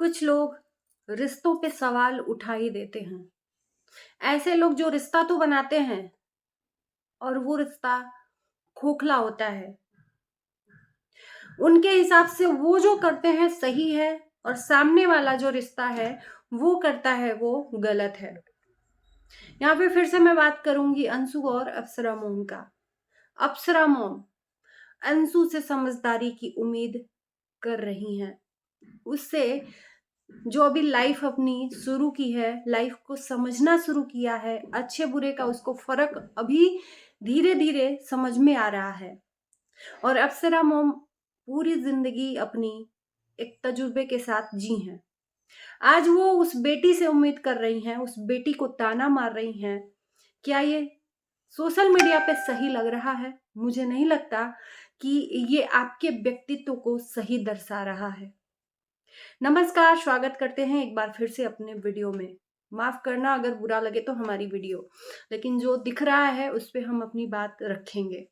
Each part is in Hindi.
कुछ लोग रिश्तों पे सवाल उठा ही देते हैं। ऐसे लोग जो रिश्ता तो बनाते हैं और वो रिश्ता खोखला होता है। उनके हिसाब से वो जो करते हैं सही है और सामने वाला जो रिश्ता है वो करता है वो गलत है। यहाँ पे फिर से मैं बात करूंगी अंशु और अप्सरा मोम का। अप्सरा मोम अंशु से समझदारी की उम्मीद कर रही हैं। उससे जो अभी लाइफ अपनी शुरू की है, लाइफ को समझना शुरू किया है, अच्छे बुरे का उसको फर्क अभी धीरे धीरे समझ में आ रहा है। और अप्सरा मोम पूरी जिंदगी अपनी एक तजुर्बे के साथ जी हैं। आज वो उस बेटी से उम्मीद कर रही हैं, उस बेटी को ताना मार रही हैं। क्या ये सोशल मीडिया पे सही लग रहा है? मुझे नहीं लगता कि ये आपके व्यक्तित्व को सही दर्शा रहा है। नमस्कार, स्वागत करते हैं एक बार फिर से अपने वीडियो में। माफ करना अगर बुरा लगे तो हमारी वीडियो, लेकिन जो दिख रहा है उस पे हम अपनी बात रखेंगे।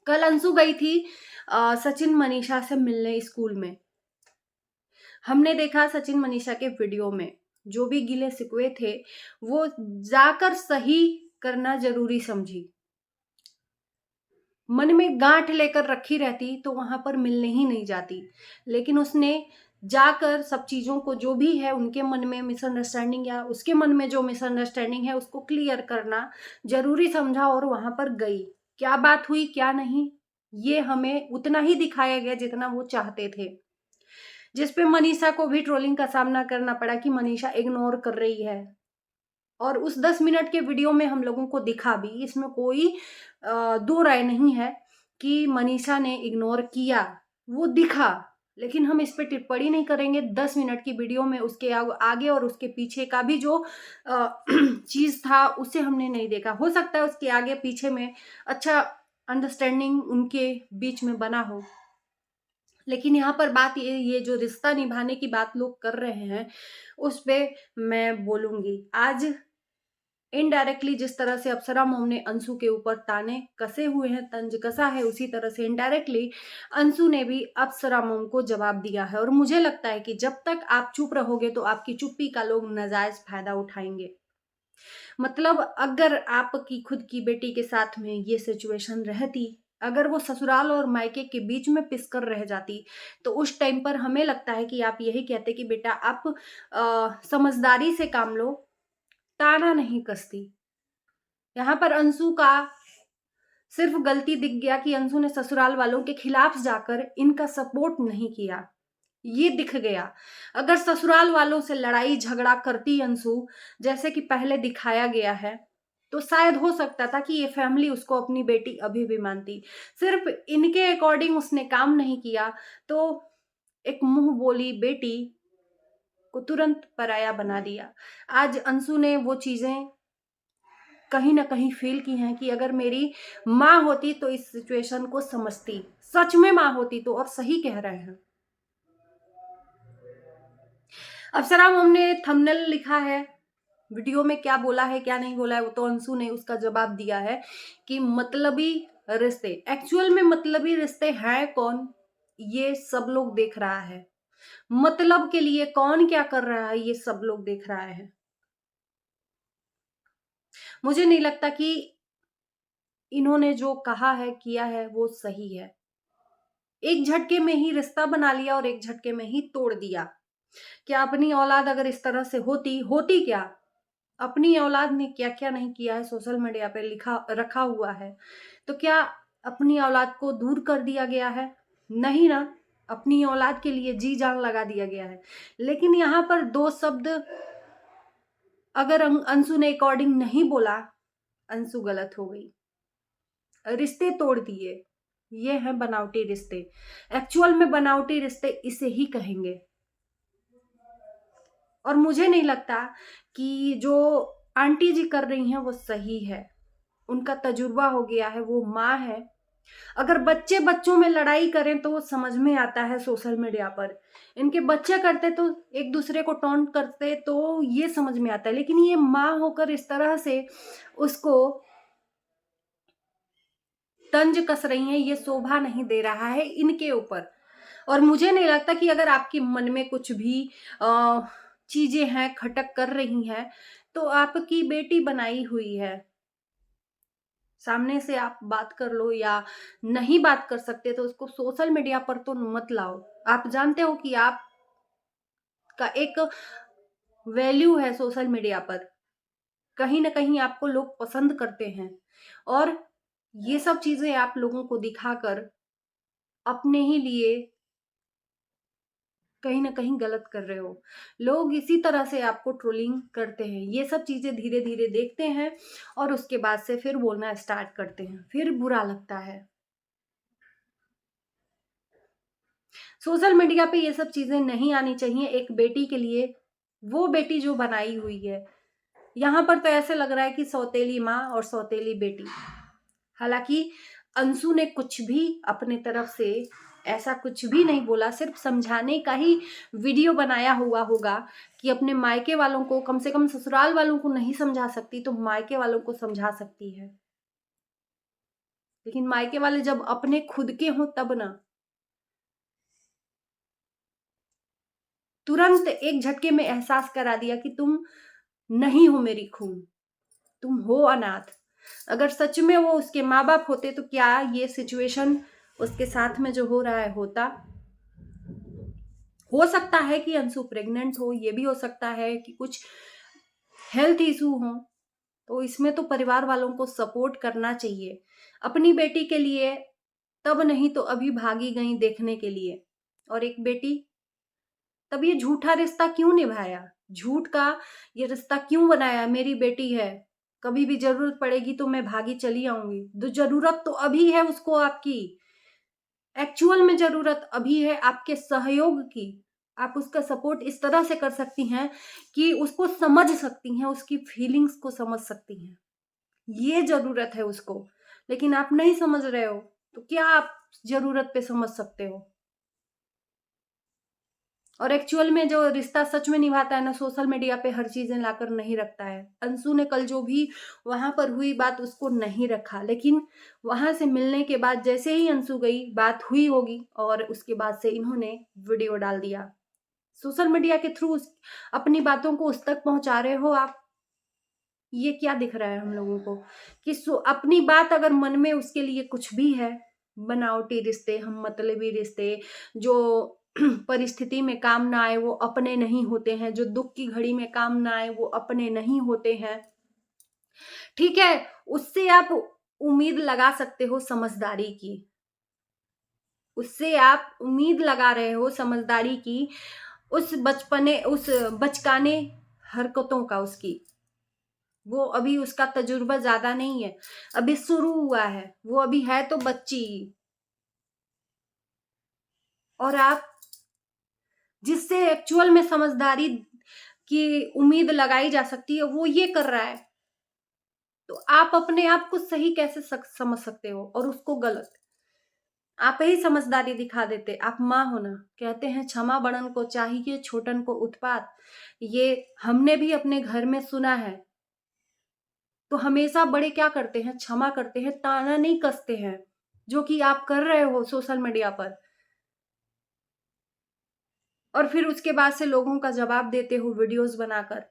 कल अंशु गई थी सचिन मनीषा से मिलने स्कूल में। हमने देखा सचिन मनीषा के वीडियो में जो भी गिले शिकवे थे वो जाकर सही करना जरूरी समझी। मन में गांठ लेकर रखी रहती तो वहां पर मिलने ही नहीं जाती, लेकिन उसने जाकर सब चीजों को जो भी है उनके मन में मिसअंडरस्टैंडिंग या उसके मन में जो मिसअंडरस्टैंडिंग है उसको क्लियर करना जरूरी समझा और वहां पर गई। क्या बात हुई क्या नहीं ये हमें उतना ही दिखाया गया जितना वो चाहते थे, जिसपे मनीषा को भी ट्रोलिंग का सामना करना पड़ा कि मनीषा इग्नोर कर रही है। और उस 10 मिनट के वीडियो में हम लोगों को दिखा भी, इसमें कोई दो राय नहीं है कि मनीषा ने इग्नोर किया, वो दिखा। लेकिन हम इस पे टिप्पणी नहीं करेंगे। 10 मिनट की वीडियो में उसके आगे और उसके पीछे का भी जो चीज था उसे हमने नहीं देखा। हो सकता है उसके आगे पीछे में अच्छा अंडरस्टैंडिंग उनके बीच में बना हो, लेकिन यहाँ पर बात ये जो रिश्ता निभाने की बात लोग कर रहे हैं उस पे मैं बोलूंगी। आज इनडायरेक्टली जिस तरह से अप्सरा मोम ने अंशु के ऊपर ताने कसे हुए हैं, तंज कसा है, उसी तरह से इनडायरेक्टली अंशु ने भी अप्सरा मोम को जवाब दिया है। और मुझे लगता है कि जब तक आप चुप रहोगे तो आपकी चुप्पी का लोग नाजायज फायदा उठाएंगे। मतलब अगर आपकी खुद की बेटी के साथ में ये सिचुएशन रहती, अगर वो ससुराल और मायके के बीच में पिसकर रह जाती, तो उस टाइम पर हमें लगता है कि आप यही कहते कि बेटा आप समझदारी से काम लो, ताना नहीं कसती। यहाँ पर अंशु का सिर्फ गलती दिख गया कि अंशु ने ससुराल वालों के खिलाफ जाकर इनका सपोर्ट नहीं किया, ये दिख गया। अगर ससुराल वालों से लड़ाई झगड़ा करती अंशु जैसे कि पहले दिखाया गया है, तो शायद हो सकता था कि ये फैमिली उसको अपनी बेटी अभी भी मानती। सिर्फ इनके अकॉर्डिंग उसने काम नहीं किया तो एक मुंह बोली बेटी को तुरंत पराया बना दिया। आज अंशु ने वो चीजें कहीं ना कहीं फील की हैं कि अगर मेरी माँ होती तो इस सिचुएशन को समझती। सच में माँ होती तो, और सही कह रहे हैं। अप्सरा मोम ने थंबनेल लिखा है, वीडियो में क्या बोला है क्या नहीं बोला है वो तो अंशु ने उसका जवाब दिया है कि मतलबी रिश्ते, एक्चुअल में मतलबी रिश्ते हैं कौन ये सब लोग देख रहा है। मतलब के लिए कौन क्या कर रहा है ये सब लोग देख रहा है। मुझे नहीं लगता कि इन्होंने जो कहा है किया है वो सही है। एक झटके में ही रिश्ता बना लिया और एक झटके में ही तोड़ दिया। क्या अपनी औलाद अगर इस तरह से होती होती क्या? अपनी औलाद ने क्या क्या नहीं किया है सोशल मीडिया पे लिखा रखा हुआ है, तो क्या अपनी औलाद को दूर कर दिया गया है? नहीं ना, अपनी औलाद के लिए जी जान लगा दिया गया है। लेकिन यहाँ पर दो शब्द अगर अंशु ने अकॉर्डिंग नहीं बोला, अंशु गलत हो गई, रिश्ते तोड़ दिए। ये है बनावटी रिश्ते। एक्चुअल में बनावटी रिश्ते इसे ही कहेंगे। और मुझे नहीं लगता कि जो आंटी जी कर रही हैं वो सही है। उनका तजुर्बा हो गया है, वो माँ है। अगर बच्चे बच्चों में लड़ाई करें तो वो समझ में आता है सोशल मीडिया पर। इनके बच्चे करते तो एक दूसरे को टॉन्ट करते तो ये समझ में आता है, लेकिन ये माँ होकर इस तरह से उसको तंज कस रही हैं, ये शोभा नहीं दे रहा है इनके ऊपर। और मुझे नहीं लगता कि अगर आपके मन में कुछ भी चीजें हैं खटक कर रही हैं, तो आपकी बेटी बनाई हुई है, सामने से आप बात कर लो, या नहीं बात कर सकते तो उसको सोशल मीडिया पर तो मत लाओ। आप जानते हो कि आपका एक वैल्यू है सोशल मीडिया पर, कहीं ना कहीं आपको लोग पसंद करते हैं, और ये सब चीजें आप लोगों को दिखाकर अपने ही लिए कहीं न कहीं गलत कर रहे हो। लोग इसी तरह से आपको ट्रोलिंग करते हैं। ये सब चीज़ें धीरे-धीरे देखते हैं और उसके बाद से फिर बोलना स्टार्ट करते हैं, फिर बुरा लगता है। सोशल मीडिया पे ये सब चीज़ें नहीं आनी चाहिए एक बेटी के लिए, वो बेटी जो बनाई हुई है। यहाँ पर तो ऐसे लग रहा है कि सौतेली माँ और सौतेली बेटी। हालाँकि अंशु ने कुछ भी अपने तरफ से ऐसा कुछ भी नहीं बोला, सिर्फ़ समझाने का ही वीडियो बनाया हुआ होगा कि अपने मायके वालों को, कम से कम ससुराल वालों को नहीं समझा सकती तो मायके वालों को समझा सकती है। लेकिन मायके वाले जब अपने खुद के हों तब ना, तुरंत एक झटके में एहसास करा दिया कि तुम नहीं हो मेरी खून, तुम हो अनाथ। अगर सच में वो उसके माँ-बाप होते तो क्या ये सिचुएशन उसके साथ में जो हो रहा है होता? हो सकता है कि अंशु प्रेग्नेंट हो, ये भी हो सकता है कि कुछ हेल्थ इशू हो, तो इसमें तो परिवार वालों को सपोर्ट करना चाहिए। अपनी बेटी के लिए तब नहीं तो अभी भागी गईं देखने के लिए, और एक बेटी, तब ये झूठा रिश्ता क्यों निभाया? झूठ का ये रिश्ता क्यों बनाया? मेरी बेटी है, कभी भी ज़रूरत पड़ेगी तो मैं भागी चली आऊँगी। तो ज़रूरत तो अभी है उसको आपकी। एक्चुअल में ज़रूरत अभी है आपके सहयोग की। आप उसका सपोर्ट इस तरह से कर सकती हैं कि उसको समझ सकती हैं, उसकी फीलिंग्स को समझ सकती हैं। ये ज़रूरत है उसको, लेकिन आप नहीं समझ रहे हो, तो क्या आप ज़रूरत पे समझ सकते हो? और एक्चुअल में जो रिश्ता सच में निभाता है ना, सोशल मीडिया पे हर चीज़ें लाकर नहीं रखता है। अंशु ने कल जो भी वहाँ पर हुई बात उसको नहीं रखा, लेकिन वहाँ से मिलने के बाद जैसे ही अंशु गई, बात हुई होगी और उसके बाद से इन्होंने वीडियो डाल दिया। सोशल मीडिया के थ्रू अपनी बातों को उस तक पहुँचा रहे हो आप। ये क्या दिख रहा है हम लोगों को कि अपनी बात अगर मन में उसके लिए कुछ भी है, बनावटी रिश्ते, हम मतलबी रिश्ते, जो परिस्थिति में काम ना आए वो अपने नहीं होते हैं, जो दुख की घड़ी में काम ना आए वो अपने नहीं होते हैं। ठीक है, उससे आप उम्मीद लगा सकते हो समझदारी की, उससे आप उम्मीद लगा रहे हो समझदारी की, उस बचकाने हरकतों का उसकी। वो अभी उसका तजुर्बा ज़्यादा नहीं है, अभी शुरू हुआ है, वो अभी है तो बच्ची। और आप जिससे एक्चुअल में समझदारी की उम्मीद लगाई जा सकती है, वो ये कर रहा है, तो आप अपने आप को सही कैसे समझ सकते हो और उसको गलत? आप ही समझदारी दिखा देते, आप माँ हो ना। कहते हैं क्षमा बड़न को चाहिए, छोटन को उत्पात। ये हमने भी अपने घर में सुना है। तो हमेशा बड़े क्या करते हैं? क्षमा करते हैं, ताना नहीं कसते हैं, जो कि आप कर रहे हो सोशल मीडिया पर। और फिर उसके बाद से लोगों का जवाब देते हो वीडियोस बनाकर।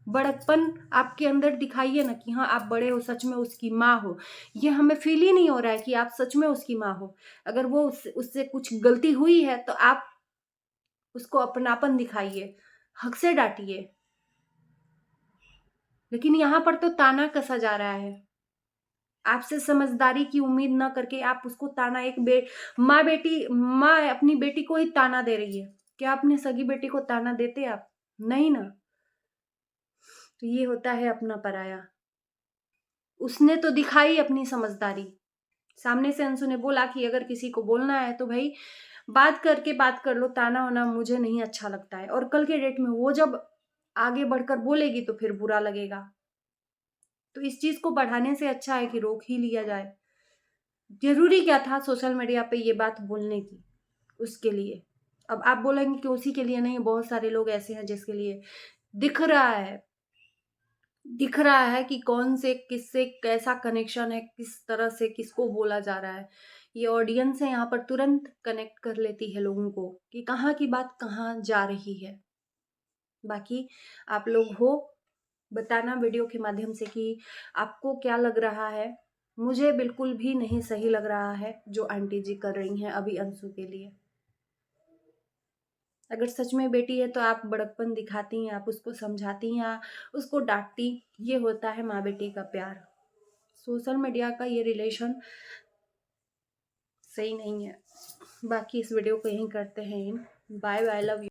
बड़कपन आपके अंदर दिखाइए ना कि हाँ, आप बड़े हो, सच में उसकी माँ हो। ये हमें फ़ील ही नहीं हो रहा है कि आप सच में उसकी माँ हो। अगर वो उससे कुछ गलती हुई है तो आप उसको अपनापन दिखाइए, हक से डाँटिए। लेकिन यहाँ पर तो ताना कसा जा रहा है। आपसे समझदारी की उम्मीद ना करके आप उसको ताना, एक माँ अपनी बेटी को ही ताना दे रही है। क्या अपनी सगी बेटी को ताना देते आप? नहीं ना। तो ये होता है अपना पराया। उसने तो दिखाई अपनी समझदारी। सामने से अंशु ने बोला कि अगर किसी को बोलना है तो भई बात करके बात कर लो, ताना-वाना मुझे नहीं अच्छा लगता है। और कल के डेट में वो जब आगे बढ़कर बोलेगी तो फिर बुरा लगेगा। तो इस चीज़ को बढ़ाने से अच्छा है कि रोक ही लिया जाए। ज़रूरी क्या था सोशल मीडिया पे ये बात बोलने की उसके लिए? अब आप बोलेंगे कि उसी के लिए नहीं, बहुत सारे लोग ऐसे हैं जिसके लिए दिख रहा है। दिख रहा है कि कौन से किससे कैसा कनेक्शन है, किस तरह से किसको बोला जा रहा है। ये ऑडियंस है यहाँ पर तुरंत कनेक्ट कर लेती है लोगों को कि कहाँ की बात कहाँ जा रही है। बाकी आप लोग हो बताना वीडियो के माध्यम से कि आपको क्या लग रहा है। मुझे बिल्कुल भी नहीं सही लग रहा है जो आंटी जी कर रही हैं अभी अंशु के लिए। अगर सच में बेटी है तो आप बड़कपन दिखाती हैं, आप उसको समझाती हैं, उसको डांटती। ये होता है माँ बेटी का प्यार। सोशल मीडिया का ये रिलेशन सही नहीं है। बाकी इस वीडियो को यहीं करते हैं। Bye bye, love you.